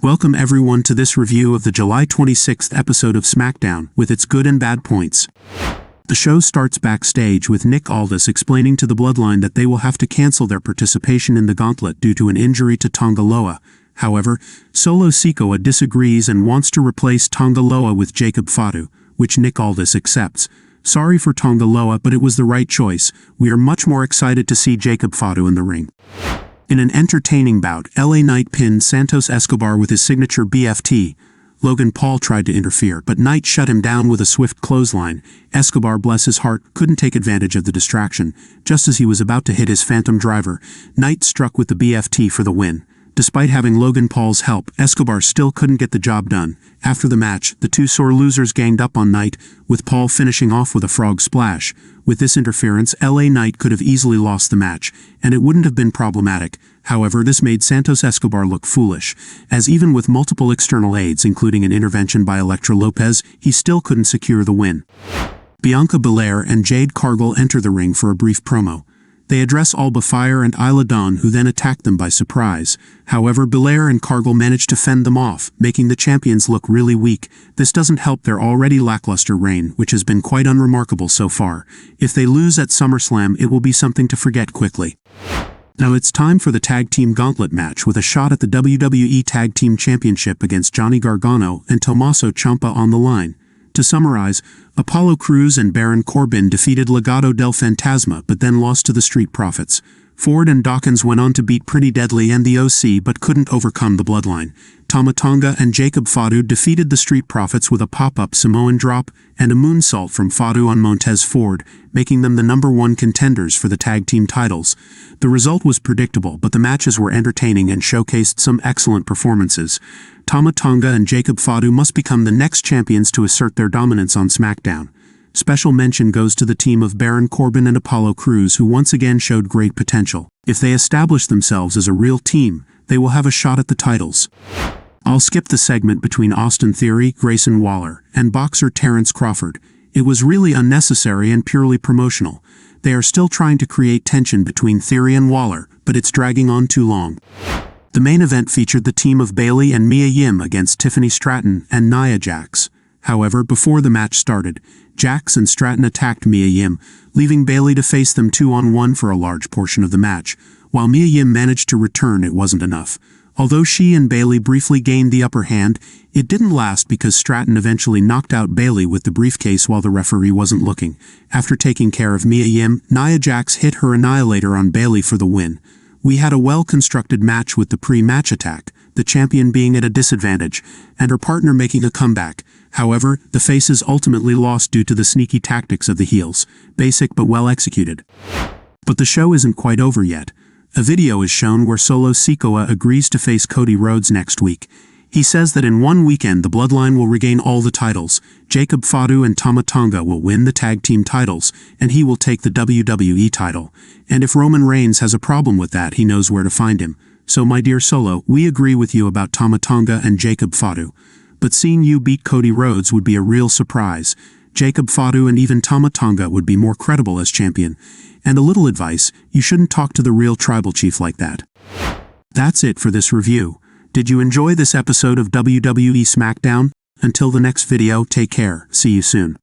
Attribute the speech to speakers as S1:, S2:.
S1: Welcome everyone to this review of the July 26th episode of Smackdown, with its good and bad points. The show starts backstage with Nick Aldis explaining to the Bloodline that they will have to cancel their participation in the Gauntlet due to an injury to Tonga Loa. However, Solo Sikoa disagrees and wants to replace Tonga Loa with Jacob Fatu, which Nick Aldis accepts. Sorry for Tonga Loa, but it was the right choice. We are much more excited to see Jacob Fatu in the ring. In an entertaining bout, LA Knight pinned Santos Escobar with his signature BFT. Logan Paul tried to interfere, but Knight shut him down with a swift clothesline. Escobar, bless his heart, couldn't take advantage of the distraction. Just as he was about to hit his Phantom Driver, Knight struck with the BFT for the win. Despite having Logan Paul's help, Escobar still couldn't get the job done. After the match, the two sore losers ganged up on Knight, with Paul finishing off with a frog splash. With this interference, LA Knight could have easily lost the match, and it wouldn't have been problematic. However, this made Santos Escobar look foolish, as even with multiple external aids, including an intervention by Elektra Lopez, he still couldn't secure the win. Bianca Belair and Jade Cargill enter the ring for a brief promo. They address Alba, Fyre, and Isla, who then attack them by surprise. However, Belair and Cargill manage to fend them off, making the champions look really weak. This doesn't help their already lackluster reign, which has been quite unremarkable so far. If they lose at SummerSlam, it will be something to forget quickly. Now it's time for the Tag Team Gauntlet match, with a shot at the WWE Tag Team Championship against Johnny Gargano and Tommaso Ciampa on the line. To summarize, Apollo Crews and Baron Corbin defeated Legado del Fantasma but then lost to the Street Profits. Ford and Dawkins went on to beat Pretty Deadly and the OC but couldn't overcome the Bloodline. Tonga and Jacob Fatu defeated the Street Profits with a pop-up Samoan drop and a moonsault from Fatu on Montez Ford, making them the #1 contenders for the tag team titles. The result was predictable, but the matches were entertaining and showcased some excellent performances. Tonga and Jacob Fatu must become the next champions to assert their dominance on SmackDown. Special mention goes to the team of Baron Corbin and Apollo Crews, who once again showed great potential. If they establish themselves as a real team, they will have a shot at the titles. I'll skip the segment between Austin Theory, Grayson Waller, and boxer Terence Crawford. It was really unnecessary and purely promotional. They are still trying to create tension between Theory and Waller, but it's dragging on too long. The main event featured the team of Bayley and Mia Yim against Tiffany, Stratton, and Nia Jax. However, before the match started, Jax and Stratton attacked Mia Yim, leaving Bayley to face them 2-on-1 for a large portion of the match. While Mia Yim managed to return, it wasn't enough. Although she and Bayley briefly gained the upper hand, it didn't last because Stratton eventually knocked out Bayley with the briefcase while the referee wasn't looking. After taking care of Mia Yim, Nia Jax hit her Annihilator on Bayley for the win. We had a well-constructed match with the pre-match attack, the champion being at a disadvantage, and her partner making a comeback. However, the faces ultimately lost due to the sneaky tactics of the heels, basic but well executed. But the show isn't quite over yet. A video is shown where Solo Sikoa agrees to face Cody Rhodes next week. He says that in one weekend the Bloodline will regain all the titles, Jacob Fatu and Tonga will win the tag team titles, and he will take the WWE title. And if Roman Reigns has a problem with that, he knows where to find him. So my dear Solo, we agree with you about Tonga and Jacob Fatu. But seeing you beat Cody Rhodes would be a real surprise. Jacob Fatu and even Tonga would be more credible as champion. And a little advice, you shouldn't talk to the real tribal chief like that. That's it for this review. Did you enjoy this episode of WWE Smackdown? Until the next video, take care. See you soon.